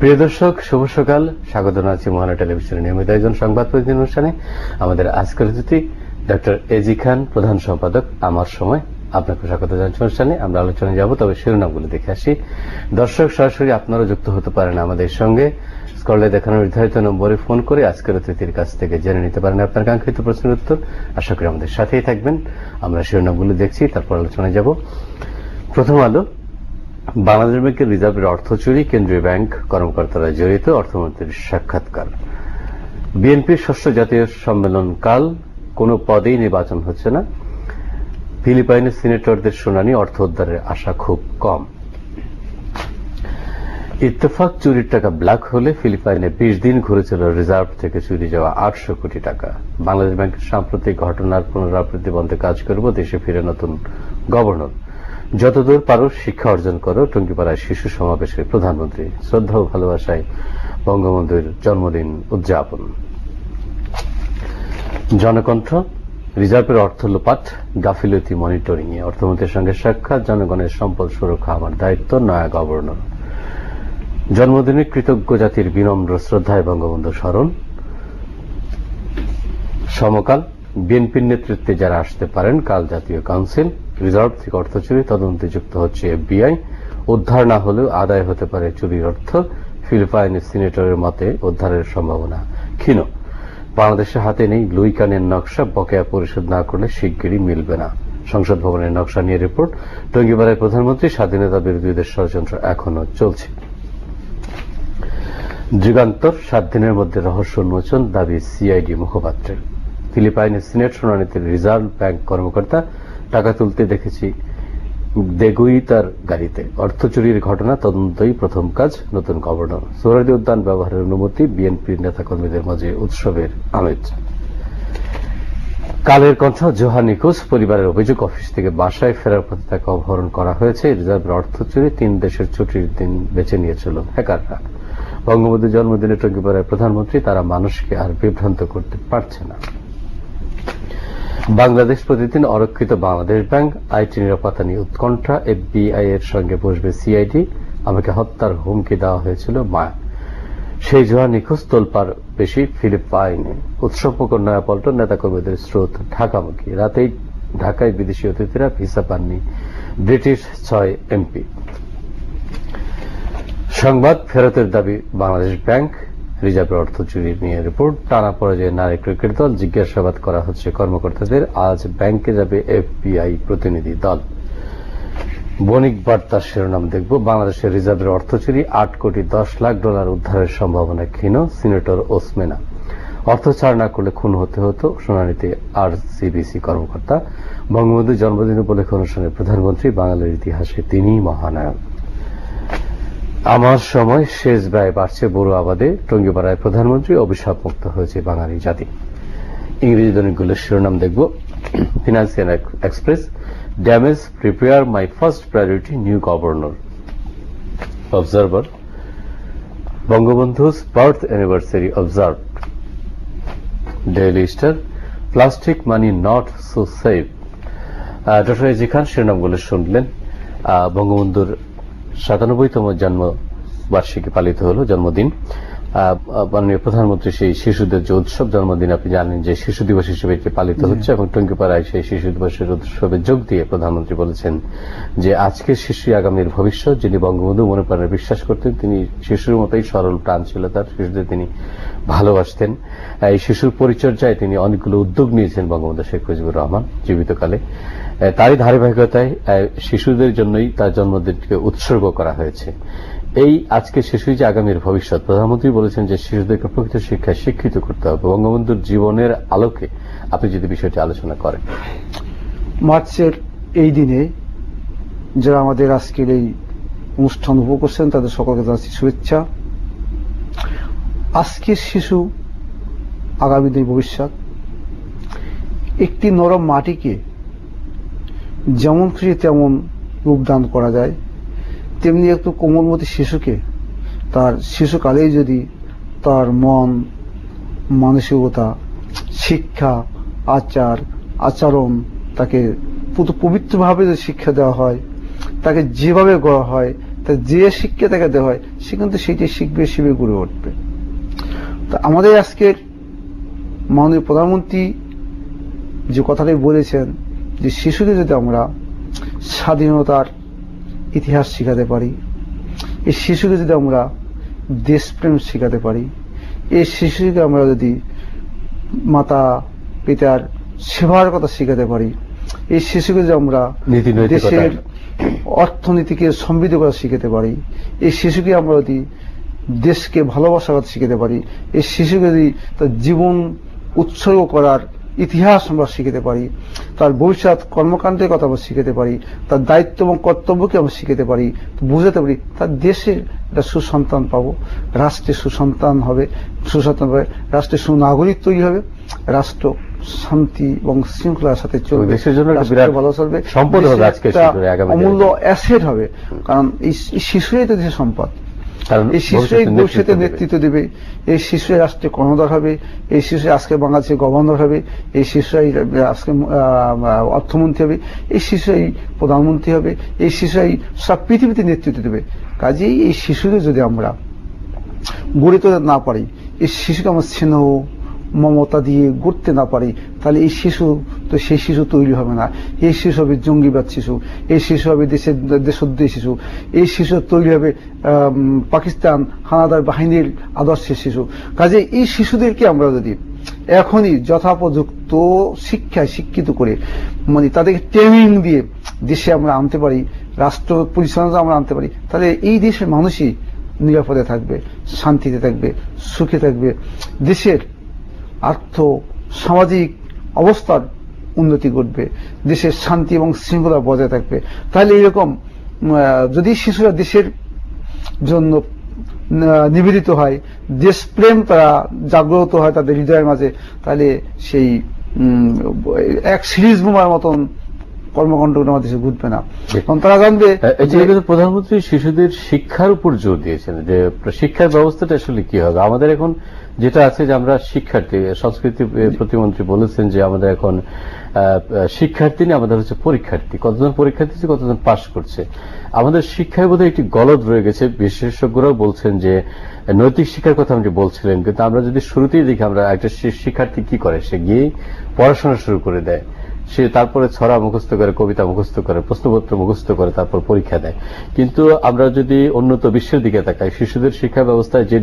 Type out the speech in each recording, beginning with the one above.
প্রিয় দর্শক, শুভ সকাল। স্বাগত জানাচ্ছি মহানা টেলিভিশনের নিয়মিত আয়োজন সংবাদ প্রতিদিন অনুষ্ঠানে। আমাদের আজকের অতিথি ডক্টর এজি খান, প্রধান সম্পাদক আমার সময়। আপনাকে স্বাগত জানাচ্ছি অনুষ্ঠানে। আমরা আলোচনায় যাব, তবে শিরোনামগুলো দেখে আসি। দর্শক সরাসরি আপনারা যুক্ত হতে পারেন আমাদের সঙ্গে। স্ক্রলে দেখানো নির্ধারিত নম্বরে ফোন করে আজকের অতিথির কাছ থেকে জেনে নিতে পারেন আপনার কাঙ্ক্ষিত প্রশ্নের উত্তর। আশা করি আমাদের সাথেই থাকবেন। আমরা শিরোনামগুলো দেখছি, তারপর আলোচনায় যাব। প্রথম আলো, বাংলাদেশ ব্যাংকের রিজার্ভের অর্থ চুরি, কেন্দ্রীয় ব্যাংক কর্মকর্তারা জড়িত, অর্থমন্ত্রীর সাক্ষাৎকার। বিএনপির ষষ্ঠ জাতীয় সম্মেলন কাল, কোনো পদেই নির্বাচন হচ্ছে না। ফিলিপাইনের সিনেটরদের শুনানি, অর্থ উদ্ধারের আশা খুব কম। ইত্তেফাক চুরির টাকা ব্ল্যাক হলে ফিলিপাইনে 20 দিন ঘুরেছিল রিজার্ভ থেকে চুরি যাওয়া 800 কোটি টাকা। বাংলাদেশ ব্যাংকের সাম্প্রতিক ঘটনার পুনরাবৃত্তি বন্ধে কাজ করব, দেশে ফিরে নতুন গভর্নর। যতদূর পারো শিক্ষা অর্জন করো, টঙ্গিপাড়ায় শিশু সমাবেশে প্রধানমন্ত্রী। শ্রদ্ধা ও ভালোবাসায় বঙ্গবন্ধুর জন্মদিন উদযাপন। জনকণ্ঠ, রিজার্ভের অর্থ লোপাট, গাফিলতি মনিটরিং এ অর্থমন্ত্রীর সঙ্গে সাক্ষাৎ। জনগণের সম্পদ সুরক্ষা আমার দায়িত্ব, নয়া গভর্নর। জন্মদিনে কৃতজ্ঞ জাতির বিনম্র শ্রদ্ধায় বঙ্গবন্ধু স্মরণ। সমকাল, বিএনপির নেতৃত্বে যারা আসতে পারেন কাল জাতীয় কাউন্সিল। রিজার্ভ থেকে অর্থ চুরি, তদন্তে যুক্ত হচ্ছে এফবিআই। উদ্ধার না হলেও আদায় হতে পারে চুরির অর্থ। ফিলিপাইনের সিনেটরের মতে উদ্ধারের সম্ভাবনা ক্ষীণ। বাংলাদেশের হাতে নেই লুইকানের নকশা, বকেয়া পরিশোধ না করলে শিগগিরই মিলবে না। সংসদ ভবনের নকশা নিয়ে রিপোর্ট। টঙ্গিপাড়ায় প্রধানমন্ত্রী, স্বাধীনতা বিরোধীদের ষড়যন্ত্র এখনো চলছে। যুগান্তর, 7 দিনের মধ্যে রহস্য উন্মোচন, দাবি সিআইডি মুখপাত্রের। ফিলিপাইনের সিনেট শুনানিতে রিজার্ভ ব্যাংক কর্মকর্তা, টাকা তুলতে দেখেছি দেগুইতার গাড়িতে। অর্থ চুরির ঘটনা তদন্তই প্রথম কাজ, নতুন গভর্নর। সোহরাওয়ার্দী উদ্যান ব্যবহারের অনুমতি, বিএনপির নেতাকর্মীদের মাঝে উৎসবের আমেজ। কালের কণ্ঠ, জোহা নিখোঁজ, পরিবারের অভিযোগ অফিস থেকে বাসায় ফেরার পথে তাকে অপহরণ করা হয়েছে। রিজার্ভের অর্থ চুরি, 3 দেশের ছুটির দিন বেছে নিয়েছিল হ্যাকাররা। বঙ্গবন্ধুর জন্মদিনে টঙ্গিপাড়ায় প্রধানমন্ত্রী, তারা মানুষকে আর বিভ্রান্ত করতে পারছে না। বাংলাদেশ প্রতিদিন, অরক্ষিত বাংলাদেশ ব্যাংক, আইটি নিরাপত্তা নিয়ে উৎকণ্ঠা। এফবিআই এর সঙ্গে বসবে সিআইডি, আমাকে হত্যার হুমকি দেওয়া হয়েছিল মায়া। সেই জোহা নিখোঁজ, তোলপাড় বেশি ফিলিপাইনে। উৎসবমুখর নয়াপল্টন, নেতাকর্মীদের স্রোত ঢাকামুখী। রাতেই ঢাকায় বিদেশি অতিথিরা, ভিসা পাননি ব্রিটিশ 6 এমপি। সংবাদ, ফেরতের দাবি বাংলাদেশ ব্যাংক, রিজার্ভের অর্থ চুরি নিয়ে রিপোর্ট। টানা পরাজয়ে নারী ক্রিকেট দল, জিজ্ঞাসাবাদ করা হচ্ছে কর্মকর্তাদের। আজ ব্যাংকে যাবে এফবিআই প্রতিনিধি দল। বণিক বার্তার শিরোনাম দেখব। বাংলাদেশের রিজার্ভের অর্থ চুরি, 8 কোটি 10 লাখ ডলার উদ্ধারের সম্ভাবনা ক্ষীণ। সিনেটর ওসমেনা, অর্থ ছাড় না করলে খুন হতে হতো। শুনানিতে আরসিবিসি কর্মকর্তা। বঙ্গবন্ধুর জন্মদিন উপলক্ষে অনুষ্ঠানে প্রধানমন্ত্রী, বাঙালির ইতিহাসে তিনিই মহানায়ক। আমার সময়, শেষ ব্যয় বাড়ছে বড় আবাদে। টঙ্গিপাড়ায় প্রধানমন্ত্রী, অভিশাপ মুক্ত হয়েছে বাঙালি জাতি। ইংরেজি দৈনিকগুলোর শিরোনাম দেখব। Financial Express, damage prepare, my first priority, new governor. Observer, Bangabandhu's birth anniversary observed. Daily Star, plastic money not so safe. Doctor AG Khan, শিরোনামগুলো শুনলেন। বঙ্গবন্ধুর 97তম জন্মবার্ষিকী পালিত হল, জন্মদিন। মাননীয় প্রধানমন্ত্রী সেই শিশুদের যে উৎসব, জন্মদিন আপনি জানেন যে শিশু দিবস হিসেবে এটি পালিত হচ্ছে, এবং টঙ্গিপাড়ায় সেই শিশু দিবসের উৎসবে যোগ দিয়ে প্রধানমন্ত্রী বলেছেন যে আজকের শিশু আগামীর ভবিষ্যৎ। যিনি বঙ্গবন্ধু মনে প্রাণে বিশ্বাস করতেন, তিনি শিশুর মতোই সরল প্রাণ ছিল তার, শিশুদের তিনি ভালোবাসতেন। এই শিশুর পরিচর্যায় তিনি অনেকগুলো উদ্যোগ নিয়েছেন বঙ্গবন্ধু শেখ মুজিবুর রহমান জীবিতকালে। তারই ধারাবাহিকতায় শিশুদের জন্যই তার জন্মদিনকে উৎসর্গ করা হয়েছে। এই আজকে শিশুই যে আগামীর ভবিষ্যৎ, প্রধানমন্ত্রী বলেছেন যে শিশুদেরকে প্রকৃত শিক্ষায় শিক্ষিত করতে হবে। বঙ্গবন্ধুর জীবনের আলোকে আপনি যদি বিষয়টি আলোচনা করেন। মার্চের এই দিনে যারা আমাদের আজকের এই অনুষ্ঠান উপভোগ করছেন তাদের সকলকে জানাচ্ছি শুভেচ্ছা। আজকের শিশু আগামী দিনের ভবিষ্যৎ। একটি নরম মাটিকে যেমন খুশি তেমন রূপদান করা যায়, তেমনি একটু কোমলমতি শিশুকে তার শিশুকালেই যদি তার মন, মানসিকতা, শিক্ষা, আচার আচরণ তাকে পবিত্রভাবে যদি শিক্ষা দেওয়া হয়, তাকে যেভাবে গড়া হয় তা যে শিক্ষা তাকে দেওয়া হয় সে কিন্তু সেইটাই শিখবে, সেভাবে গড়ে উঠবে। তা আমাদের আজকের মাননীয় প্রধানমন্ত্রী যে কথাটাই বলেছেন যে শিশুকে যদি আমরা স্বাধীনতার ইতিহাস শিখাতে পারি, এই শিশুকে যদি আমরা দেশপ্রেম শিখাতে পারি, এই শিশুকে আমরা যদি মাতা পিতার সেবার কথা শিখাতে পারি, এই শিশুকে যদি আমরা দেশের অর্থনীতিকে সমৃদ্ধ করা শিখাতে পারি, এই শিশুকে আমরা যদি দেশকে ভালোবাসার কথা শিখাতে পারি, এই শিশুকে যদি তার জীবন উৎসর্গ করার ইতিহাস আমরা শিখাতে পারি, তার ভবিষ্যৎ কর্মকাণ্ডের কথা আমরা শিখাতে পারি, তার দায়িত্ব এবং কর্তব্যকে আমরা শিখাতে পারি, বুঝাতে পারি, তার দেশের একটা সুসন্তান পাবো, রাষ্ট্রের সুসন্তান হবে, রাষ্ট্রের সুনাগরিক তৈরি হবে, রাষ্ট্র শান্তি এবং শৃঙ্খলার সাথে চলবে, দেশের জন্য ভালো চলবে, সম্পদ হবে, অমূল্য অ্যাসেট হবে। কারণ এই শিশুরাই তো দেশের সম্পদ, এই শিশুরাই ভবিষ্যতে নেতৃত্ব দেবে, এই শিশুরাই রাষ্ট্রের কর্ণধার হবে, এই শিশুরাই আজকে বাংলাদেশের গভর্নর হবে, এই শিশুরাই আজকে অর্থমন্ত্রী হবে, এই শিশুরাই প্রধানমন্ত্রী হবে, এই শিশুরাই সব পৃথিবীতে নেতৃত্ব দেবে। কাজেই এই শিশুকে যদি আমরা গড়ে তুলতে না পারি, এই শিশুকে আমরা স্নেহ মমতা দিয়ে গড়তে না পারি, তাহলে এই শিশু তো সেই শিশু তৈরি হবে না। এই শিশু হবে জঙ্গিবাদ শিশু, এই শিশু হবে দেশদ্রোহী শিশু, এই শিশু তৈরি হবে পাকিস্তান হানাদার বাহিনীর আদর্শের শিশু। কাজে এই শিশুদেরকে আমরা যদি এখনই যথাপযুক্ত শিক্ষায় শিক্ষিত করে, মানে তাদেরকে ট্রেনিং দিয়ে দেশে আমরা আনতে পারি, রাষ্ট্র পরিচালনা আমরা আনতে পারি, তাহলে এই দেশের মানুষই নিরাপদে থাকবে, শান্তিতে থাকবে, সুখে থাকবে, দেশের আর্থ সামাজিক অবস্থার উন্নতি ঘটবে, দেশের শান্তি এবং শৃঙ্খলা বজায় থাকবে। তাহলে এরকম যদি শিশুরা দেশের জন্য নিবেদিত হয়, দেশপ্রেম তারা জাগ্রত হয় তাদের হৃদয়ের মাঝে, তাহলে সেই এক সিরিজ বোমার মতন কর্মকাণ্ড আমাদের দেশে ঘটবে না। তারা জানবে। প্রধানমন্ত্রী শিশুদের শিক্ষার উপর জোর দিয়েছেন যে শিক্ষার ব্যবস্থাটা আসলে কি হবে। আমাদের এখন যেটা আছে যে আমরা শিক্ষার্থী, সংস্কৃতি প্রতিমন্ত্রী বলেছেন যে আমাদের এখন শিক্ষার্থী নেই, আমাদের হচ্ছে পরীক্ষার্থী। কতজন পরীক্ষার্থী, কতজন পাশ করছে। আমাদের শিক্ষায় বোধহয় একটি গলদ রয়ে গেছে। বিশেষজ্ঞরাও বলছেন যে নৈতিক শিক্ষার কথা আপনি বলছিলেন, কিন্তু আমরা যদি শুরুতেই দেখি আমরা একটা শিক্ষার্থী কি করে, সে গিয়ে পড়াশোনা শুরু করে দেয়, সে তারপরে ছড়া মুখস্থ করে, কবিতা মুখস্থ করে, প্রশ্নপত্র মুখস্থ করে, তারপর পরীক্ষা দেয়। কিন্তু আমরা যদি উন্নত বিশ্বের দিকে তাকাই, শিশুদের শিক্ষা ব্যবস্থায় যে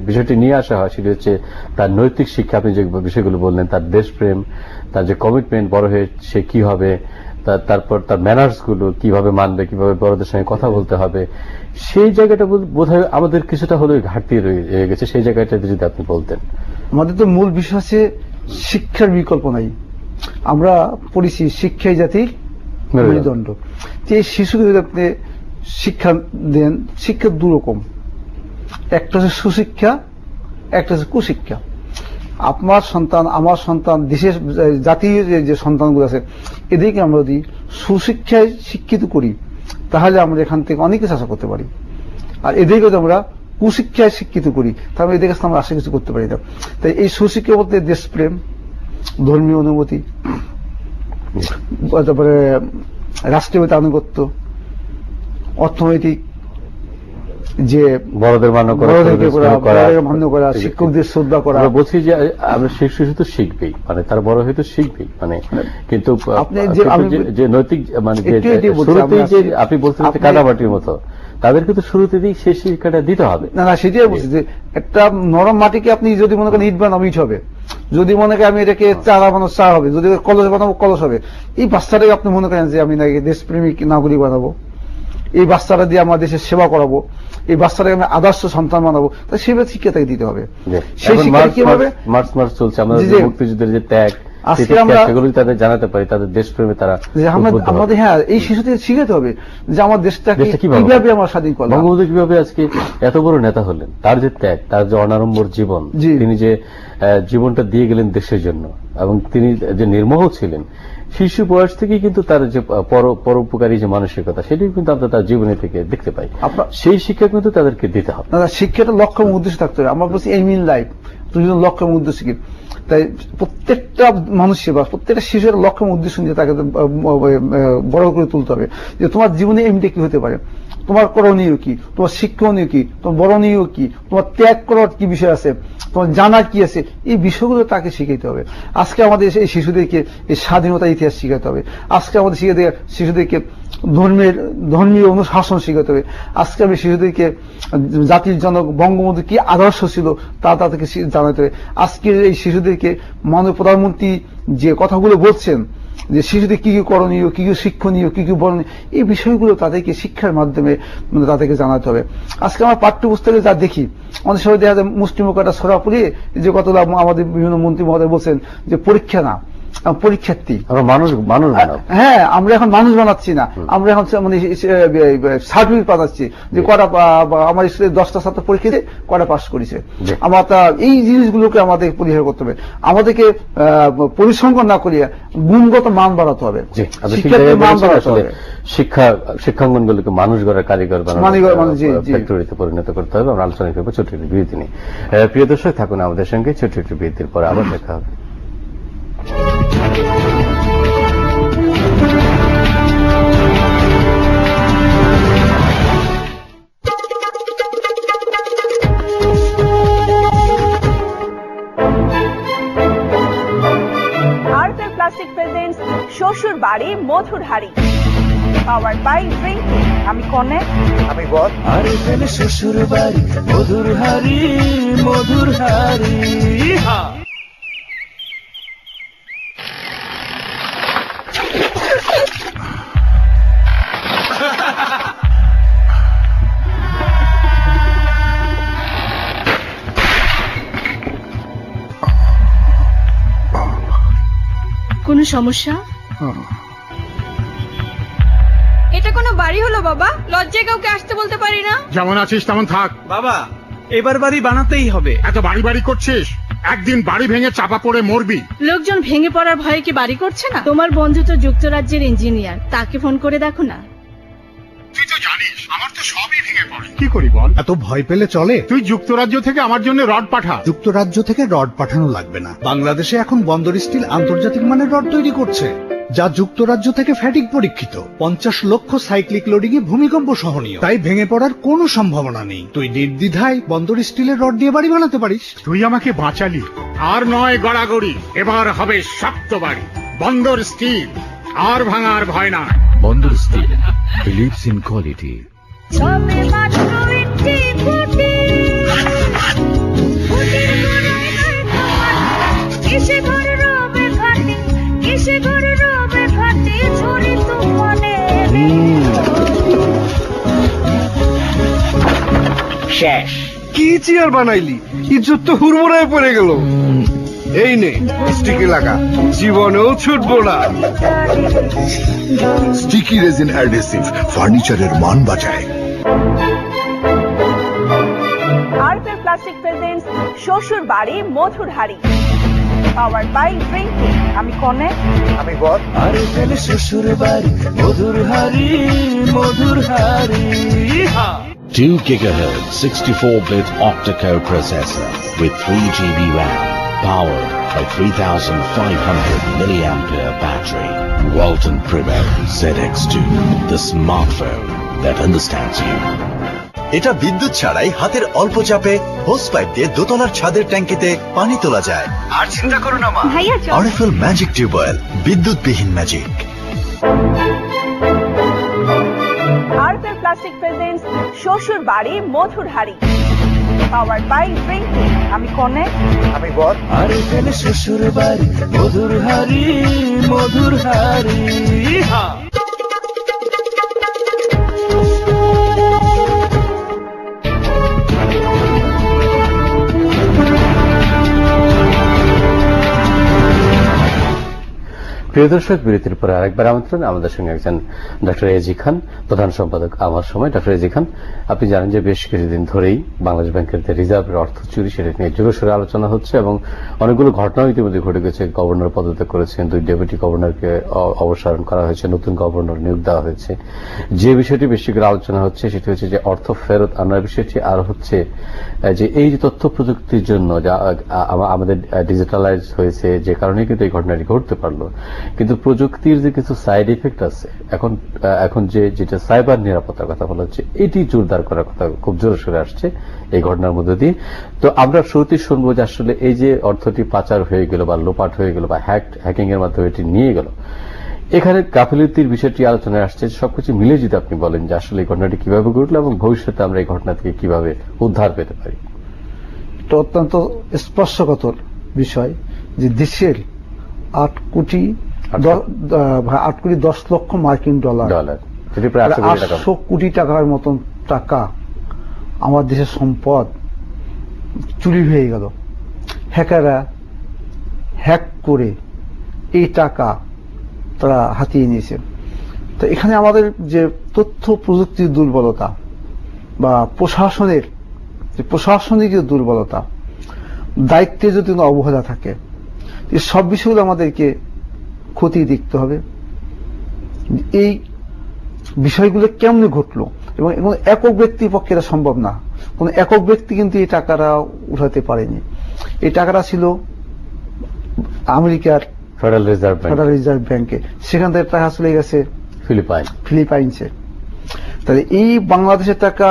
বিষয়টি নিয়ে আসা হয় সেটি হচ্ছে তার নৈতিক শিক্ষা। আপনি যে বিষয়গুলো বললেন, তার দেশপ্রেম, তার যে কমিটমেন্ট, বড় হয়ে সে কি হবে, তারপর তার ম্যানার্স গুলো কিভাবে মানবে, কিভাবে বড়দের সঙ্গে কথা বলতে হবে, সেই জায়গাটা বোধহয় আমাদের কিছুটা হলেও ঘাটতি রয়ে গেছে। সেই জায়গাটা যদি আপনি বলতেন। আমাদের তো মূল বিষয় আছে শিক্ষার বিকল্প নাই। আমরা পড়েছি শিক্ষাই জাতির মেরুদণ্ড। এই শিশুকে যদি আপনি শিক্ষা দেন, শিক্ষা দুরকম, একটা হচ্ছে সুশিক্ষা, একটা হচ্ছে কুশিক্ষা। আপনার সন্তান, আমার সন্তান, দেশের জাতীয় যে সন্তানগুলো আছে, এদেরকে আমরা যদি সুশিক্ষায় শিক্ষিত করি, তাহলে আমরা এখান থেকে অনেক কিছু আশা করতে পারি। আর এদেরকে যদি আমরা কুশিক্ষায় শিক্ষিত করি, তাহলে এদের কাছে আমরা আশা কিছু করতে পারি না। তাই এই সুশিক্ষা বলতে দেশপ্রেম, ধর্মীয় অনুভূতি, তারপরে রাষ্ট্রীয় আনুগত্য, অর্থনৈতিক যে বড়দের মান্য করা, শিক্ষকদের শ্রদ্ধা করা। বলছি যে আমরা শিশু তো শিখবেই, মানে তার বড় হয়তো শিখবেই, মানে কিন্তু আপনি যে নৈতিক মানে আপনি বলছেন কাদামাটির মতো, তাদেরকে তো শুরুতে দিয়ে সেই শিক্ষাটা দিতে হবে। না, সেটাই বলছি যে একটা নরম মাটিকে আপনি যদি মনে করেন ইট বানাবো, ইট হবে। যদি মনে করেন আমি এটাকে চারা বানাবো, চা হবে। যদি কলস বানাবো, কলস হবে। এই বাচ্চাটাকে আপনি মনে করেন যে আমি নাকি দেশপ্রেমিক নাগরিক বানাবো, এই বাচ্চাটা দিয়ে আমার দেশের সেবা করাবো, এই বাচ্চাটাকে আমি আদর্শ সন্তান বানাবো, তাই সেভাবে শিক্ষা তাকে দিতে হবে। সেই শিক্ষা কি হবে? মার্চ চলছে, আমাদের মুক্তিযুদ্ধের যে ত্যাগ, সেগুলো তাদের জানাতে পারি, তাদের দেশপ্রেমে তারা আমাদের, হ্যাঁ, এই শিশুদের শিখাতে হবে যে আমার দেশটাকে কিভাবে আমার স্বাধীন করলাম। বঙ্গবন্ধু কিভাবে আজকে এত বড় নেতা হলেন, তার যে ত্যাগ, তার যে অনাড়ম্বর জীবন, তিনি যে জীবনটা দিয়ে গেলেন দেশের জন্য, এবং তিনি যে নির্মোহ ছিলেন, শিশু বয়স থেকেই কিন্তু তার যে পরোপকারী যে মানসিকতা, সেটাই কিন্তু আমরা তার জীবনে থেকে দেখতে পাই। সেই শিক্ষা কিন্তু তাদেরকে দিতে হবে। শিক্ষাটা লক্ষ্য এবং উদ্দেশ্য থাকতে হবে। আমরা বলছি এম ইন লাইফ, তুমি লক্ষ্য এবং উদ্দেশ্য কি। তাই প্রত্যেকটা মানুষের বা প্রত্যেকটা শিশুর লক্ষ্য এবং উদ্দেশ্য নিয়ে তাকে বড় করে তুলতে হবে যে তোমার জীবনে এমটা কি হতে পারে। তোমার করণীয় কি, তোমার শিক্ষণীয় কি, তোমার বরণীয় কি, তোমার ত্যাগ করার কি বিষয় আছে, তোমার জানা কি আছে, এই বিষয়গুলো তাকে শিখাইতে হবে। আজকে আমাদের এই শিশুদেরকে এই স্বাধীনতা ইতিহাস শিখাতে হবে। আজকে আমাদের শিশুদেরকে ধর্মীয় অনুশাসন শিখাতে হবে। আজকে আমি শিশুদেরকে জাতির জনক বঙ্গবন্ধু কি আদর্শ ছিল তা তাদেরকে জানাতে হবে। আজকের এই শিশুদেরকে মাননীয় প্রধানমন্ত্রী যে কথাগুলো বলছেন, যে শিশুদের কি কি করণীয়, কি কি শিক্ষণীয়, কি কি বরণীয়, এই বিষয়গুলো তাদেরকে শিক্ষার মাধ্যমে তাদেরকে জানাতে হবে। আজকে আমার পাঠ্যপুস্তকে যা দেখি, অনেক সময় দেখা যায় মুসলিম একটা ছড়া পড়িয়ে যে কতটা আমাদের বিভিন্ন মন্ত্রী মহোদয় বলছেন যে পরীক্ষা না, পরীক্ষার্থী, মানুষ হ্যাঁ, আমরা এখন মানুষ বানাচ্ছি না, আমরা এখন মানে সার্টিফিকেট বানাচ্ছি যে কটা আমার স্কুলে 10টা ছাত্র পরীক্ষা দিয়ে কটা পাস করেছে। আমরা এই জিনিসগুলোকে আমাদের পরিহার করতে হবে। আমাদেরকে পরিসংখ্যান না করিয়া গুণগত মান বাড়াতে হবে, মান বাড়াতে হবে। শিক্ষাঙ্গনগুলোকে মানুষ গড়ার কারিগর ফ্যাক্টরিতে পরিণত করতে হবে। আমরা আলোচনা করবো ছোট্ট একটি বিরতি নিয়ে। প্রিয় দর্শক, থাকুন আমাদের সঙ্গে। ছোট্ট একটি বিরতির পরে আবার দেখা হবে। শ্বশুর বাড়ি মধুর হাড়ি, পাওয়ার বাই ড্রিঙ্কিং। আমি কনে, আমি বল। আরে ফেলে শ্বশুর বাড়ি মধুর হাড়ি, মধুর হাড়ি। কোনো সমস্যা? এটা কোনো বাড়ি হলো বাবা? লজ্জায় কাউকে আসতে বলতে পারি না। যেমন আছিস তেমন থাক বাবা। এবার বাড়ি বানাতেই হবে। এত বাড়ি বাড়ি করছিস, একদিন বাড়ি ভেঙে চাপা পড়ে মরবি। লোকজন ভেঙে পড়ার ভয়ে কি বাড়ি করছে না? তোমার বন্ধু তো যুক্তরাজ্যের ইঞ্জিনিয়ার, তাকে ফোন করে দেখো না। তুই তো জানিস আমার তো সবই ভেঙে পড়ে। কি করি বল? এত ভয় পেলে চলে? তুই যুক্তরাজ্য থেকে আমার জন্য রড পাঠা। যুক্তরাজ্য থেকে রড পাঠানো লাগবে না। বাংলাদেশে এখন বন্দর স্টিল আন্তর্জাতিক মানের রড তৈরি করছে, যা যুক্তরাজ্য থেকে ফ্যাটিক পরীক্ষিত। 50 লক্ষ সাইক্লিক লোডিং এ ভূমিকম্প সহনীয়, তাই ভেঙে পড়ার কোনো সম্ভাবনা নেই। তুই নির্দ্বিধায় বন্দর স্টিলের রড দিয়ে বাড়ি বানাতে পারিস। তুই আমাকে বাঁচালি। আর নয় গড়াগড়ি, এবার হবে শক্ত বাড়ি। বন্দর স্টিল, আর ভাঙার ভয় না। বন্দর স্টিল বিলিভস ইন কোয়ালিটি। শেষ। কি চেয়ার বানাইলি? ইজ্জত তো হুড়মুড়ায় পড়ে গেল। এই নে স্টিকি লাগা, জীবনেও ছুটবো না। স্টিকি রেজিন অ্যাডহেসিভ ফার্নিচারের মান বাঁচায়। আরফেল প্লাস্টিক প্রেজেন্টস শ্বশুর বাড়ি মধুর হাড়ি, পাওয়ার বাই ড্রিঙ্কিং। আমি কনে, আমি বল। আরে ফেলে শ্বশুর বাড়ি মধুর হাড়ি, মধুর হাড়ি। 2 GHz 64-bit octa-core processor with 3 GB RAM, powered by 3500 milliampere battery. Walton Primo ZX2, the smartphone that understands you. এটা বিদ্যুৎ ছাড়াই হাতের অল্প চাপে হোস পাইপ দিয়ে দোতলার ছাদের ট্যাঙ্কিতে পানি তোলা যায়। আর চিন্তা করো না মা, আরএফএল ম্যাজিক টিউবওয়েল, বিদ্যুৎবিহীন ম্যাজিক। আরফেল প্লাস্টিক প্রেজেন্টস শ্বশুর বাড়ি মধুর হাড়ি, পাওয়ার বাই ড্রিঙ্কিং। আমি কনে, আমি বল। আরে ফেলে শ্বশুর বাড়ি মধুর হাড়ি, মধুর হাড়ি। প্রিয় দর্শক, বিরতির পরে আরেকবার আমন্ত্রণ। আমাদের সঙ্গে একজন ডক্টর এজি খান, প্রধান সম্পাদক আমার সময়। ডক্টর এজি খান, আপনি জানেন যে বেশ কিছুদিন ধরেই বাংলাদেশ ব্যাংকের যে রিজার্ভের অর্থ চুরি, সেটা নিয়ে জোরসোরে আলোচনা হচ্ছে এবং অনেকগুলো ঘটনাও ইতিমধ্যে ঘটে গেছে। গভর্নর পদত্যাগ করেছেন, 2 ডেপুটি গভর্নরকে অপসারণ করা হয়েছে, নতুন গভর্নর নিয়োগ দেওয়া হয়েছে। যে বিষয়টি বেশি করে আলোচনা হচ্ছে সেটি হচ্ছে যে অর্থ ফেরত আনার বিষয়টি, আর হচ্ছে যে এই যে তথ্য প্রযুক্তির জন্য যা আমাদের ডিজিটালাইজ হয়েছে, যে কারণে কিন্তু এই ঘটনাটি ঘটতে পারলো। কিন্তু প্রযুক্তির যে কিছু সাইড ইফেক্ট আছে, এখন যেটা সাইবার নিরাপত্তার কথা বলা হচ্ছে, এটি জোরদার করার কথা খুব জোরে সরে আসছে এই ঘটনার মধ্যে দিয়ে। তো আমরা শুরুতেই শুনবো যে আসলে এই যে অর্থটি পাচার হয়ে গেল বা লোপাট হয়ে গেল বা হ্যাকিং এর মাধ্যমে এটি নিয়ে গেল, এখানে গাফিলতির বিষয়টি আলোচনায় আসছে। সবকিছু মিলে যদি আপনি বলেন যে আসলে এই ঘটনাটি কিভাবে ঘটলো এবং ভবিষ্যতে আমরা এই ঘটনা থেকে কিভাবে উদ্ধার পেতে পারি। এটা অত্যন্ত স্পর্শকাতর বিষয় যে দেশের 8 কোটি 10 লক্ষ মার্কিন ডলার, যেটি প্রায় 800 কোটি টাকার মতন টাকা আমার দেশের সম্পদ চুরি হয়ে গেল। হ্যাকাররা হ্যাক করে এই টাকা তারা হাতিয়ে নিয়েছে। তো এখানে আমাদের যে তথ্য প্রযুক্তির দুর্বলতা বা প্রশাসনিক দুর্বলতা, দায়িত্বে যদি কোনো অবহেলা থাকে, এই সব বিষয়গুলো আমাদেরকে খতিয়ে দেখতে হবে। এই বিষয়গুলো কেমনে ঘটলো এবং একক ব্যক্তির পক্ষে এটা সম্ভব না। কোন একক ব্যক্তি কিন্তু এই টাকাটা উঠাতে পারেনি। এই টাকাটা ছিল আমেরিকার ফেডারেল রিজার্ভ ব্যাংকে, সেখান থেকে টাকা চলে গেছে ফিলিপাইন্সে। তাহলে এই বাংলাদেশের টাকা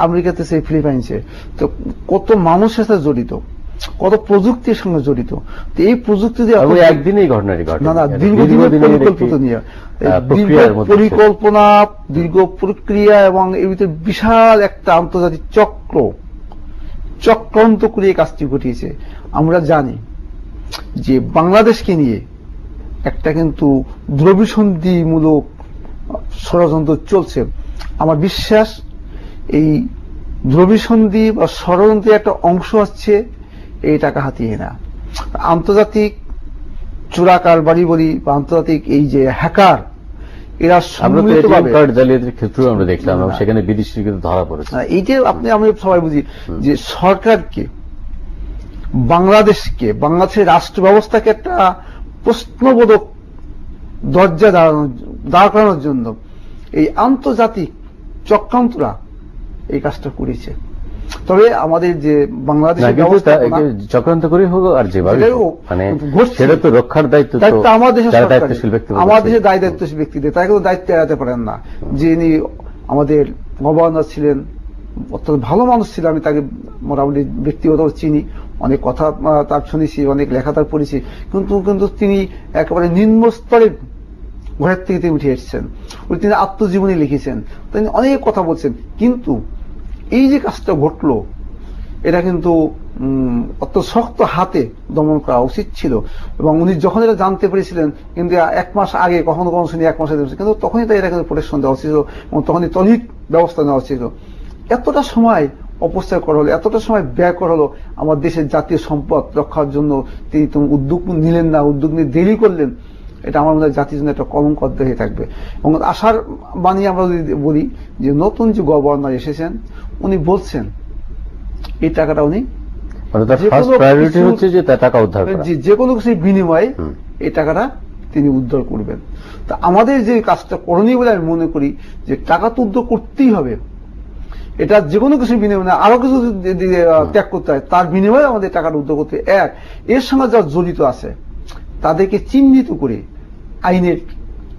আমেরিকাতে সেই ফিলিপাইন্সে। তো কত মানুষ সাথে জড়িত, কত প্রযুক্তির সঙ্গে জড়িত। তো এই প্রযুক্তি একদিনেই ঘটনাটি না দীর্ঘদিনের পরিকল্পনা, দীর্ঘ প্রক্রিয়া এবং এর ভিতরে বিশাল একটা আন্তর্জাতিক চক্রান্ত করে এই কাজটি ঘটিয়েছে। আমরা জানি যে বাংলাদেশকে নিয়ে একটা কিন্তু দ্রব্যসন্ধিমূলক ষড়যন্ত্র চলছে। আমার বিশ্বাস এই দ্রব্যসন্ধি বা ষড়যন্ত্রের একটা অংশ হচ্ছে এই টাকা হাতিয়ে না। আন্তর্জাতিক চোরা কারবারি বলি বা আন্তর্জাতিক এই যে হ্যাকার, এরা জালিয়াতির ক্ষেত্রেও আমরা দেখলাম সেখানে বিদেশি কিন্তু ধরা পড়েছে। এই যে আমরা সবাই বুঝি যে সরকারকে, বাংলাদেশের রাষ্ট্র ব্যবস্থাকে একটা প্রশ্নবোধক দরজা দাঁড় করানোর জন্য এই আন্তর্জাতিক চক্রান্তরা এই কাজটা করেছে। তবে আমাদের যে বাংলাদেশের চক্রান্ত করে হোক আর যেভাবে সেটা তো রক্ষার দায়িত্ব আমাদের দেশের দায়িত্বশীল ব্যক্তিদের, তারা কিন্তু দায়িত্ব এড়াতে পারেন না। যিনি আমাদের গভর্নর ছিলেন, অত্যন্ত ভালো মানুষ ছিল, আমি তাকে মোটামুটি ব্যক্তিগত চিনি, অনেক কথা তার শুনেছি, অনেক লেখা তার পড়েছি, কিন্তু তিনি একেবারে নিম্ন স্তরের ঘরের থেকে তিনি উঠে এসেছেন। তিনি আত্মজীবনী লিখেছেন, তিনি অনেক কথা বলছেন। কিন্তু এই যে কাজটা ঘটলো, এটা কিন্তু অত শক্ত হাতে দমন করা উচিত ছিল। এবং উনি যখন এটা জানতে পেরেছিলেন, কিন্তু 1 মাস আগে কখনো শুনি 1 মাস আগে, কিন্তু তখনই তাই এটা কিন্তু প্রোটেকশন দেওয়া উচিত এবং তখনই তড়িৎ ব্যবস্থা নেওয়া উচিত। এতটা সময় অপচয় করা হলো, এতটা সময় ব্যয় করা হলো আমার দেশের জাতীয় সম্পদ রক্ষার জন্য, তিনি উদ্যোগ নিলেন না, উদ্যোগ নিয়ে দেরি করলেন। এটা আমার মনে হয় জাতির জন্য একটা কলঙ্ক হয়ে থাকবে। এবং আশার বাণী আমরা যদি বলি যে নতুন যে গভর্নর এসেছেন, উনি বলছেন এই টাকাটা উনি যে কোনো কিছুর বিনিময়ে এই টাকাটা তিনি উদ্ধার করবেন। তা আমাদের যে কাজটা করণীয় বলে আমি মনে করি যে টাকা তো উদ্ধার করতেই হবে, এটা যে কোনো কিছুর বিনিময়ে আরো কিছু ত্যাগ করতে হয়, তার বিনিময়ে আমাদের টাকাটা উদ্ধার করতে। এর সঙ্গে যারা জড়িত আছে তাদেরকে চিহ্নিত করে আইনের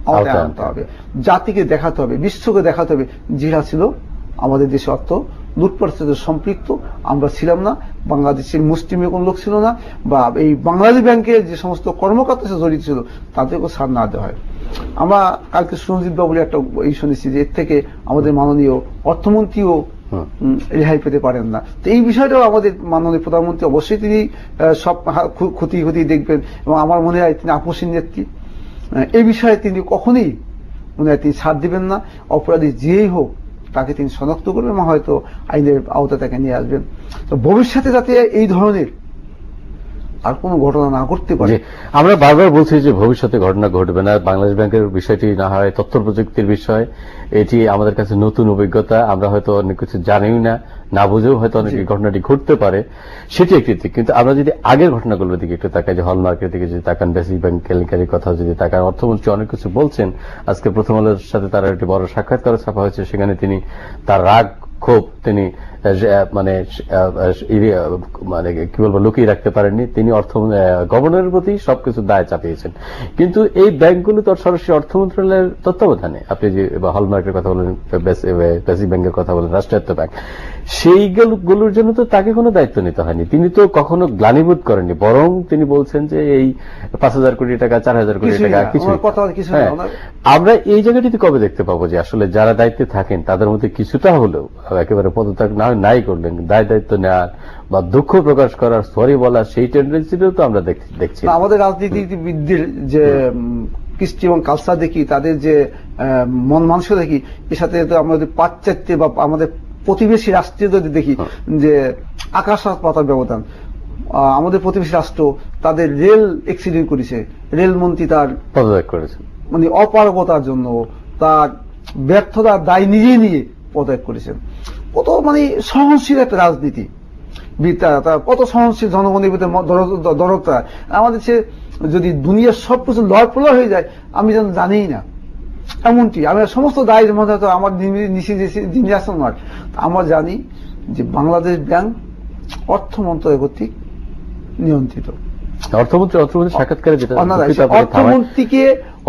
আওতায় আনতে হবে, জাতিকে দেখাতে হবে, বিশ্বকে দেখাতে হবে যেটা ছিল আমাদের দেশে অর্থ লুটপাটের সাথে সম্পৃক্ত আমরা ছিলাম না, বাংলাদেশের মুসলিমের কোন লোক ছিল না, বা এই বাংলাদেশ ব্যাংকের যে সমস্ত কর্মকর্তার সাথে জড়িত ছিল তাদেরকেও ছাড় না দেওয়া হয়। আমরা কালকে সুরজিৎ বাবুর একটা এই শুনেছি যে এর থেকে আমাদের মাননীয় অর্থমন্ত্রীও রেহাই পেতে পারেন না। তো এই বিষয়টাও আমাদের মাননীয় প্রধানমন্ত্রী অবশ্যই তিনি সব খতিয়ে দেখবেন এবং আমার মনে হয় তিনি আপসীন নেত্রী, এই বিষয়ে তিনি কখনোই মনে হয় তিনি ছাড় দিবেন না। অপরাধী যেই হোক তাকে তিনি শনাক্ত করবেন এবং হয়তো আইনের আওতায় তাকে নিয়ে আসবেন। তো ভবিষ্যতে যাতে এই ধরনের আর কোন ঘটনা না ঘটতে পারে। আমরা বারবার বলছি যে ভবিষ্যতে ঘটনা ঘটবে না। বাংলাদেশ ব্যাংকের বিষয়টি না হয় তথ্য প্রযুক্তির বিষয়, এটি আমাদের কাছে নতুন অভিজ্ঞতা, আমরা হয়তো অনেক কিছু জানিও না বুঝেও হয়তো অনেক ঘটনাটি ঘটতে পারে, সেটি একটি দিক। কিন্তু আমরা যদি আগের ঘটনাগুলোর দিকে একটু তাকাই, যে হলমার্কের দিকে যদি তাকান, বেসিক ব্যাংক কেলেঙ্কারির কথা যদি তাকান, অর্থমন্ত্রী অনেক কিছু বলছেন। আজকে প্রথম আলোর সাথে তার একটি বড় সাক্ষাৎকার ছাপা হয়েছে, সেখানে তিনি তার রাগ ক্ষোভ তিনি মানে মানে কি বলবো লুকিয়ে রাখতে পারেননি। তিনি গভর্নরের প্রতি সবকিছু দায় চাপিয়েছেন। কিন্তু এই ব্যাংকগুলো তো সরাসরি অর্থ মন্ত্রণালয়ের তত্ত্বাবধানে, আপনি যে হলমার্কের কথা বলেন, বেসিক ব্যাংকের কথা বলেন, রাষ্ট্রায়ত্ত ব্যাংক, সেইগুলোর জন্য তো তাকে কোনো দায়িত্ব নিতে হয়নি। তিনি তো কখনো গ্লানিবোধ করেননি, বরং তিনি বলছেন যে এই 5,000 কোটি টাকা 4,000 কোটি টাকা কিছু। আমরা এই জায়গাটিতে কবে দেখতে পাবো যে আসলে যারা দায়িত্বে থাকেন তাদের মধ্যে কিছুটা হলেও একেবারে পদত্যাগ নাই করলেন, দায়িত্ব নেওয়ার বা দুঃখ প্রকাশ করার, সরি বলা, সেই টেন্ডেন্সিটাও তো আমরা দেখছি। আমাদের রাজনীতিবিদদের যে কৃষ্টি এবং কালচার দেখি, তাদের যে মন মানস দেখি, এর সাথে তো আমাদের পাশ্চাত্যে বা আমাদের প্রতিবেশী রাষ্ট্রে যদি দেখি যে আকাশ পাতাল ব্যবধান। আমাদের প্রতিবেশী রাষ্ট্র তাদের রেল অ্যাক্সিডেন্ট করেছে, রেলমন্ত্রী তার পদত্যাগ করেছে, মানে অপারগতার জন্য, তার ব্যর্থতার দায় নিজেই নিয়ে পদত্যাগ করেছেন। কত মানে সহনশীল একটা রাজনীতি, কত সহনশীল জনগণের ভিতরে দরদটা। আমাদের সে যদি দুনিয়ার সবকিছু লয় প্রলয় হয়ে যায় আমি যেন জানিই না, এমনটি আমি সমস্ত দায়ের মধ্যে আমার যিনি আছেন আমার, আমরা জানি যে বাংলাদেশ ব্যাংক অর্থ মন্ত্রণালয় কর্তৃক নিয়ন্ত্রিত। অর্থমন্ত্রী সাক্ষাৎকারে যেটা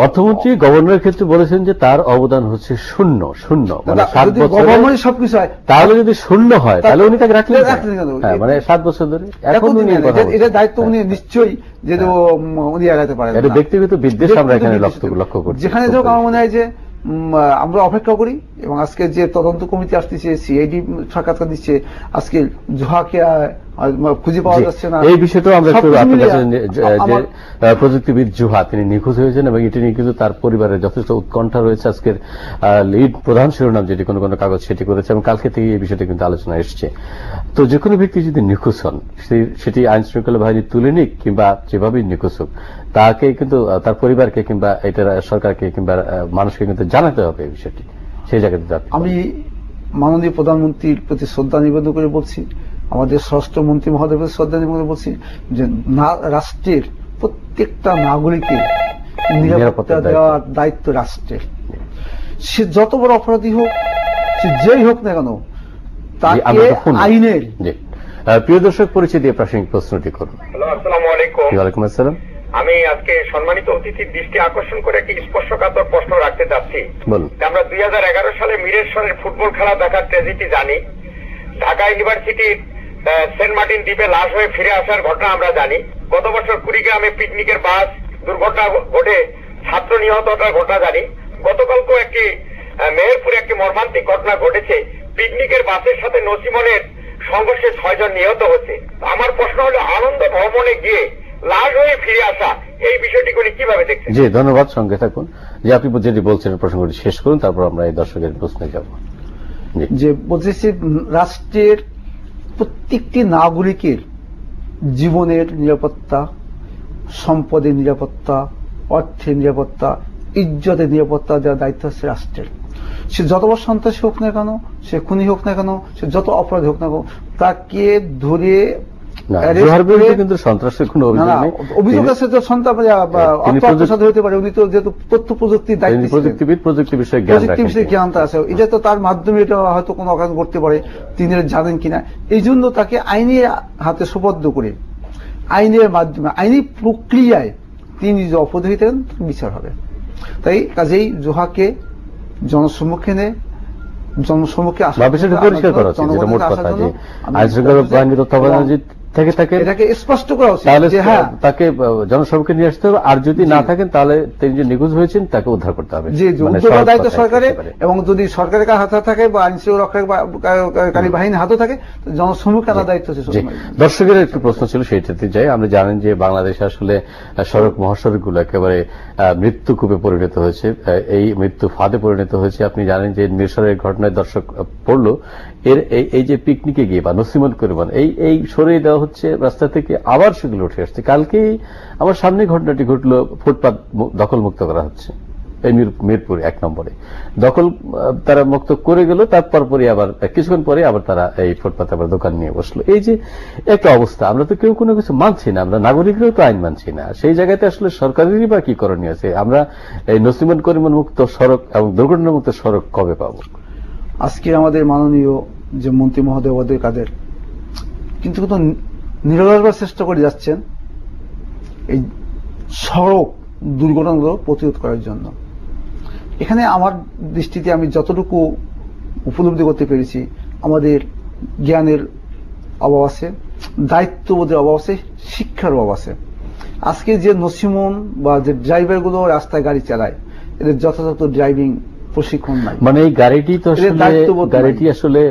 অর্থমন্ত্রী গভর্নরের ক্ষেত্রে বলেছেন যে তার অবদান হচ্ছে শূন্য, মানে 7 বছর সবকিছু হয়, তাহলে যদি শূন্য হয় তাহলে উনি তাকে রাখলেন মানে 7 বছর ধরে। এখন এটা দায়িত্ব উনি নিশ্চয়ই যে উনি এড়াতে পারেন। এটা ব্যক্তিগত বিদ্বেষ আমরা এখানে লক্ষ্য করছি। যেখানে যোগ আমার মনে হয় যে আমরা অপেক্ষা করি, এবং আজকে যে তদন্ত কমিটি আসতেছে, সিআইডি সাক্ষাৎকার দিচ্ছে, আজকে জোহাকে খুঁজে পাওয়া যাচ্ছে না। এই বিষয়টাও আমরা একটু আপনার কাছে, যে প্রযুক্তিবিদ জোহা তিনি নিখোঁজ হয়েছেন এবং এটি নিয়ে কিন্তু তার পরিবারের যথেষ্ট উৎকণ্ঠা রয়েছে। আজকের লিড প্রধান শিরোনাম যেটি কোনো কোনো কাগজ সেটি করেছে এবং কালকে থেকে এই বিষয়টি কিন্তু আলোচনা এসছে। তো যে কোনো ব্যক্তি যদি নিখোঁজ হন, সেটি আইন শৃঙ্খলা বাহিনী তুলে নিক কিংবা যেভাবেই নিখোঁজ হোক, তাকে কিন্তু তার পরিবারকে কিংবা এটা সরকারকে কিংবা মানুষকে কিন্তু জানাতে হবে এই বিষয়টি। সেই জায়গাতে আমি মাননীয় প্রধানমন্ত্রীর প্রতি শ্রদ্ধা নিবেদন করে বলছি, আমাদের স্বরাষ্ট্রমন্ত্রী মহোদয়ের প্রতি শ্রদ্ধা নিবেদন করে বলছি যে রাষ্ট্রের প্রত্যেকটা নাগরিকের নিরাপত্তা দেওয়ার দায়িত্ব রাষ্ট্রের। সে যত বড় অপরাধী হোক, সে যেই হোক না কেন, তাকে আইনের। প্রিয় দর্শক, পরিচয় দিয়ে প্রাসঙ্গিক প্রশ্নটি করুন। আসসালামু আলাইকুম। ওয়ালাইকুম আসসালাম। আমি আজকে সম্মানিত অতিথির দৃষ্টি আকর্ষণ করে একটি স্পর্শকাতর প্রশ্ন রাখতে চাচ্ছি। আমরা 2011 সালে মিরেশ্বরের ফুটবল খেলা দেখার ট্র্যাজেডি জানি। ঢাকা ইউনিভার্সিটির সেন্ট মার্টিন দ্বীপে লাশ হয়ে ফিরে আসার ঘটনা আমরা জানি। গত বছর কুড়িগ্রামে পিকনিকের বাস দুর্ঘটনা ঘটে ছাত্র নিহত হওয়ার ঘটনা জানি। গতকালকেও একটি মেহেরপুরে একটি মর্মান্তিক ঘটনা ঘটেছে, পিকনিকের বাসের সাথে নসিমনের সংঘর্ষে 6 জন নিহত হচ্ছে। আমার প্রশ্ন হলো, আনন্দ ভ্রমণে গিয়ে লাশ হয়ে ফিরে আসা, এই বিষয়টি করে কিভাবে দেখছেন? জি, ধন্যবাদ। সঙ্গে থাকুন। যে আপনি যেটি বলছেন প্রসঙ্গটি শেষ করুন, তারপর আমরা এই দর্শকের প্রশ্নে যাব। যে বলতেছি, রাষ্ট্রের প্রত্যেকটি নাগরিকের জীবনের নিরাপত্তা, সম্পদের নিরাপত্তা, অর্থের নিরাপত্তা, ইজ্জতের নিরাপত্তা দেওয়ার দায়িত্ব হচ্ছে রাষ্ট্রের। সে যত বড় সন্ত্রাসী হোক না কেন, সে খুনি হোক না কেন, সে যত অপরাধী হোক না কেন, তাকে ধরে কিন্তু সন্ত্রাসের কোন অভিযোগ আছে, তো সন্ত্রাস হতে পারে। উনি তো যেহেতু তথ্য প্রযুক্তির দায়িত্ব, প্রযুক্তি বিষয়ে জ্ঞানটা আছে, এটা তো তার মাধ্যমে এটা হয়তো কোনো অকাজ করতে পারে, তিনি জানেন কিনা। এই জন্য তাকে আইনের হাতে সুবদ্ধ করে, আইনের মাধ্যমে, আইনি প্রক্রিয়ায় তিনি যে অপরাধী হইতেন বিচার হবে। তাই কাজেই জোহাকে জনসম্মুখে পরিষ্কার করা উচিত, যেটা মোট কথা যে আইন শৃঙ্খলা বাহিনীর তত্ত্বাবধানে থেকে এটাকে স্পষ্ট করা উচিত, তাহলে তাকে জনসম্মুখে নিয়ে আসতে হবে। আর যদি না থাকেন তাহলে তিনি যে নিখোঁজ হয়েছেন তাকে উদ্ধার করতে হবে। যে দায়িত্ব সরকারের, এবং যদি সরকারের হাতে থাকে বা আইন শৃঙ্খলা রক্ষাকারী বাহিনীর হাতে থাকে, জনসম্মুখে আনার দায়িত্ব হচ্ছে। দর্শকের একটু প্রশ্ন ছিল, সেইটাতে যাই। আমরা জানেন যে বাংলাদেশে আসলে সড়ক মহাসড়কগুলো একেবারে মৃত্যুকূপে পরিণত হয়েছে, এই মৃত্যু ফাঁদে পরিণত হয়েছে। আপনি জানেন যে মিরসরের ঘটনায় দর্শক পড়লো, এই যে পিকনিকে গিয়ে বা নসিমন করিমান এই সরিয়ে দেওয়া হচ্ছে রাস্তা থেকে, আবার সেগুলো উঠে আসছে। কালকেই আমার সামনে ঘটনাটি ঘটলো, ফুটপাত দখল মুক্ত করা হচ্ছে এই মিরপুর 1 নম্বরে। দখল তারা মুক্ত করে গেল, তারপর পরে আবার কিছুক্ষণ পরে আবার তারা এই ফুটপাতে আবার দোকান নিয়ে বসলো। এই যে একটা অবস্থা, আমরা তো কেউ কোনো কিছু মানছি না, আমরা নাগরিকরাও তো আইন মানছি না। সেই জায়গাতে আসলে সরকারেরই বা কি করণীয় আছে? আমরা এই নসিমন করিমান মুক্ত সড়ক এবং দুর্ঘটনা মুক্ত সড়ক কবে পাবো? আজকে আমাদের মাননীয় যে মন্ত্রী মহোদয় ওদের কাদের, কিন্তু নিরলসভাবে চেষ্টা করে যাচ্ছেন এই সড়ক দুর্ঘটনাগুলো প্রতিরোধ করার জন্য। এখানে আমার দৃষ্টিতে আমি যতটুকু উপলব্ধি করতে পেরেছি, আমাদের জ্ঞানের অভাব আছে, দায়িত্ববোধের অভাব আছে, শিক্ষার অভাব আছে। আজকে যে নসিমন বা যে ড্রাইভারগুলো রাস্তায় গাড়ি চালায়, এদের যথাযথ ড্রাইভিং প্রশিক্ষণ নাই। মানে এই গাড়িটি তো গাড়িটি আসলে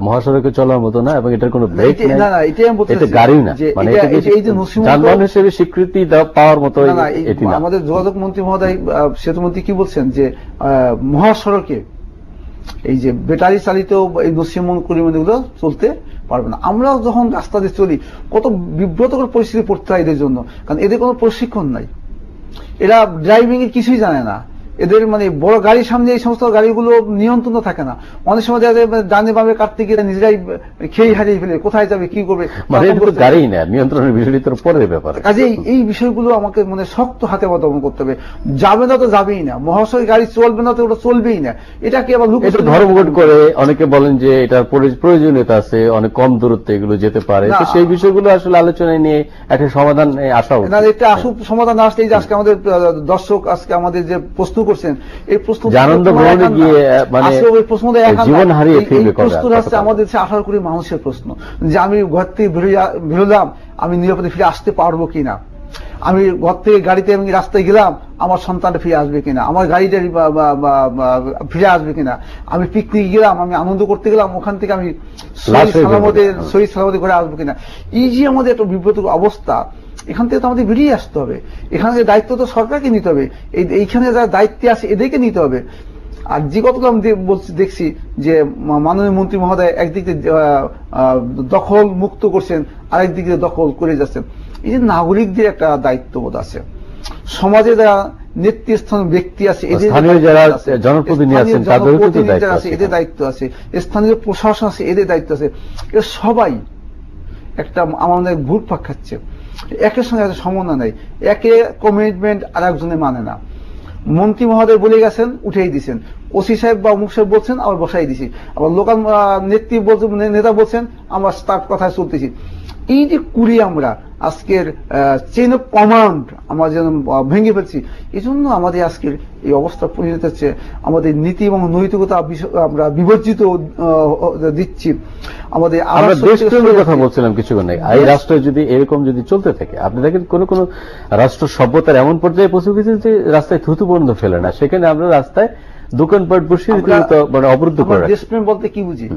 মহাসড়কে চলার মতো না, এবং এটার কোনো ব্রেক নেই, না এটাই আমি বলতে গাড়ি না, মানে এই যে যানবাহন হিসেবে স্বীকৃতি পাওয়ার মতো এটি না। আমাদের যোগাযোগ মন্ত্রী মহোদয়, সেতুমন্ত্রী কি বলছেন যে মহাসড়কে এই যে ব্যাটারি চালিত এই নসিমন কুড়িমণিগুলো চলতে পারবে না। আমরাও যখন রাস্তা দিয়ে চলি কত বিব্রতকর পরিস্থিতি পড়তে হয় এদের জন্য, কারণ এদের কোনো প্রশিক্ষণ নাই, এরা ড্রাইভিং এর কিছুই জানে না। এদের মানে বড় গাড়ির সামনে এই সমস্ত গাড়িগুলো নিয়ন্ত্রণ থাকে না, অনেক সময় দেখা যায় ডানে বামে কাটতে গিয়ে নিজেরাই খেয়ে হারিয়ে ফেলে, কোথায় যাবে কি করবে, গাড়ি না নিয়ন্ত্রণের বিষয়টি পরের ব্যাপার। কাজে এই বিষয়গুলো আমাকে মানে শক্ত হাতে অবলম্বন করতে হবে। যাবে না তো যাবেই না, মহাশয় গাড়ি চলবে না তো ওটা চলবেই না, এটাকে আবার ধর্মঘট করে অনেকে বলেন যে এটার প্রয়োজনীয়তা আছে, অনেক কম দূরত্বে এগুলো যেতে পারে, সেই বিষয়গুলো আসলে আলোচনায় নিয়ে একটা সমাধান আসা উচিত। না, এটা আসুক সমাধান আসলে এই যে আজকে আমাদের দর্শক আজকে আমাদের যে প্রশ্ন করছেন, এই প্রশ্ন আনন্দ ভ্রমণে গিয়ে মানে জীবন হারিয়ে ফেলবে আমাদের 18 কোটি মানুষের প্রশ্ন, যে আমি ঘর থেকে বেরোলাম, আমি নিরাপদে ফিরে আসতে পারবো কিনা, আমি ঘর থেকে গাড়িতে আমি রাস্তায় গেলাম, আমার সন্তানটা ফিরে আসবে কিনা, আমার গাড়িটা ফিরে আসবে কিনা, আমি পিকনিক গেলাম, আমি আনন্দ করতে গেলাম, ওখান থেকে আমি সহি সালামতে ঘরে আসবো কিনা। এই যে আমাদের একটা বিব্রত অবস্থা, এখান থেকে তো আমাদের বেরিয়ে আসতে হবে। এখানে দায়িত্ব তো সরকারকে নিতে হবে, এইখানে যারা দায়িত্বে আছে এদেরকে নিতে হবে। আর যে কতগুলো আমি দেখছি যে মাননীয় মন্ত্রী মহোদয় একদিক দিয়ে দখল মুক্ত করছেন, আরেক দিকে দখল করে যাচ্ছেন। এই যে নাগরিকদের একটা দায়িত্ববোধ আছে, সমাজে যারা নেতৃস্থানীয় ব্যক্তি আছে, জনপ্রতিনিধি আছে, এদের দায়িত্ব আছে, স্থানীয় প্রশাসন আছে, এদের দায়িত্ব আছে। এরা সবাই একটা আমাদের ঘুরপাক খাচ্ছে, একের সঙ্গে একটা সমন্বয় নেই, একে কমিটমেন্ট আর একজনে মানে না। মন্ত্রী মহোদয় বলে গেছেন, উঠেই দিচ্ছেন, ওসি সাহেব বা অমুক সাহেব বলছেন, আবার বসাই দিছি, আবার লোকাল নেতা বলছেন, আমরা তার কথায় চলতেছি। এই যে কুড়ি আমরা আজকের চেইন অফ কমান্ড আমরা যেন ভেঙে ফেলছি, এই জন্য আমাদের আজকের এই অবস্থা পরিণত হচ্ছে। আমাদের নীতি এবং নৈতিকতা আমরা বিবর্জিত দিচ্ছি। আমাদের দেশপ্রেমের কথা বলছিলাম কিছুক্ষণ আগে, এই রাষ্ট্র যদি এরকম যদি চলতে থাকে, আপনি দেখেন কোন কোন রাষ্ট্র সভ্যতার এমন পর্যায়ে পৌঁছে গেছে যে রাস্তায় থুতু পর্যন্ত ফেলে না, সেখানে আমরা রাস্তায় দোকানপাট বসে মানে অবরুদ্ধ করে। দেশপ্রেম বলতে কি বুঝি?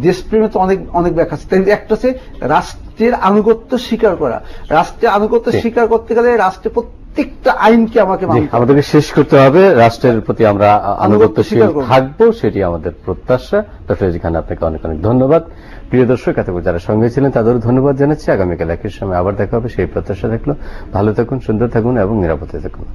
দেশপ্রেমে তো অনেক ব্যাখ্যা আছে। একটা হচ্ছে রাষ্ট্রের আনুগত্য স্বীকার করা। রাষ্ট্রের আনুগত্য স্বীকার করতে গেলে রাষ্ট্রের প্রত্যেকটা আইনকে আমাদেরকে শেষ করতে হবে, রাষ্ট্রের প্রতি আমরা আনুগত্যশীল থাকবো, সেটি আমাদের প্রত্যাশা। ডক্টর খান, আপনাকে অনেক অনেক ধন্যবাদ। প্রিয় দর্শক, এতক্ষণ যারা সঙ্গে ছিলেন তাদেরও ধন্যবাদ জানাচ্ছি। আগামীকাল একই সময় আবার দেখা হবে সেই প্রত্যাশা থাকলো। ভালো থাকুন, সুন্দর থাকুন এবং নিরাপদে থাকুন।